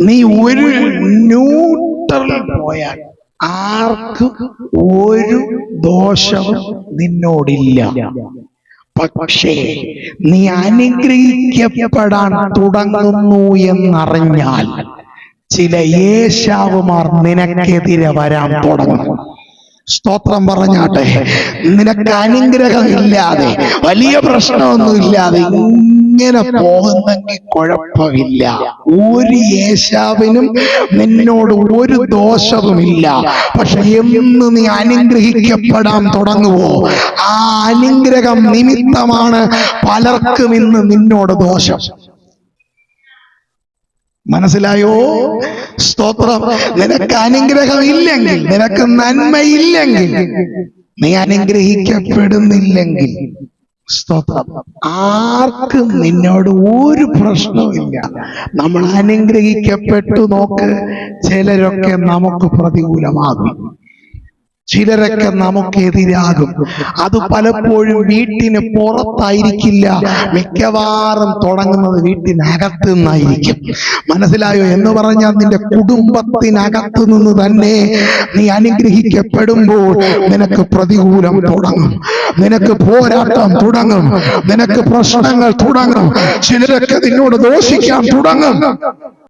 നീ ഒരു ന്യൂട്രൽ പോയാൽ ആർക്കും ഒരു ദോഷവും നിന്നോടില്ല. പക്ഷേ നീ അനുഗ്രഹിക്കപ്പെടാൻ തുടങ്ങുന്നു എന്നറിഞ്ഞാൽ ചില ഏശാവുമാർ നിനക്കെതിരെ വരാൻ തുടങ്ങും. സ്തോത്രം പറഞ്ഞാട്ടെ. നിനക്ക് അനുഗ്രഹമില്ലാതെ, വലിയ പ്രശ്നമൊന്നുമില്ലാതെ ഇങ്ങനെ പോകുന്നെങ്കിൽ കുഴപ്പമില്ല. ഒരു ഏശാവിനും നിന്നോട് ഒരു ദോഷവുമില്ല. പക്ഷെ എന്ന് നീ അനുഗ്രഹിക്കപ്പെടാൻ തുടങ്ങുവോ, ആ അനുഗ്രഹം നിമിത്തമാണ് പലർക്കും ഇന്ന് നിന്നോട് ദോഷം. മനസ്സിലായോ? സ്തോത്രം. നിനക്ക് അനുഗ്രഹം ഇല്ലെങ്കിൽ, നിനക്ക് നന്മയില്ലെങ്കിൽ, നീ അനുഗ്രഹിക്കപ്പെടുന്നില്ലെങ്കിൽ, സ്തോത്രം, ആർക്കും നിന്നോട് ഒരു പ്രശ്നവുമില്ല. നമ്മൾ അനുഗ്രഹിക്കപ്പെട്ടു നോക്ക്, ചിലരൊക്കെ നമുക്ക് പ്രതികൂലമാകും, ചിലരൊക്കെ നമുക്കെതിരാകും. അത് പലപ്പോഴും വീട്ടിന് പുറത്തായിരിക്കില്ല, മിക്കവാറും തുടങ്ങുന്നത് വീട്ടിനകത്തു നിന്നായിരിക്കും. മനസ്സിലായോ? എന്ന് പറഞ്ഞാൽ നിന്റെ കുടുംബത്തിനകത്തു നിന്ന് തന്നെ നീ അനുഗ്രഹിക്കപ്പെടുമ്പോൾ നിനക്ക് പ്രതികൂലം തുടങ്ങും, നിനക്ക് പോരാട്ടം തുടങ്ങും, നിനക്ക് പ്രശ്നങ്ങൾ തുടങ്ങും, ചിലരൊക്കെ നിന്നോട് ദോഷിക്കാൻ തുടങ്ങും.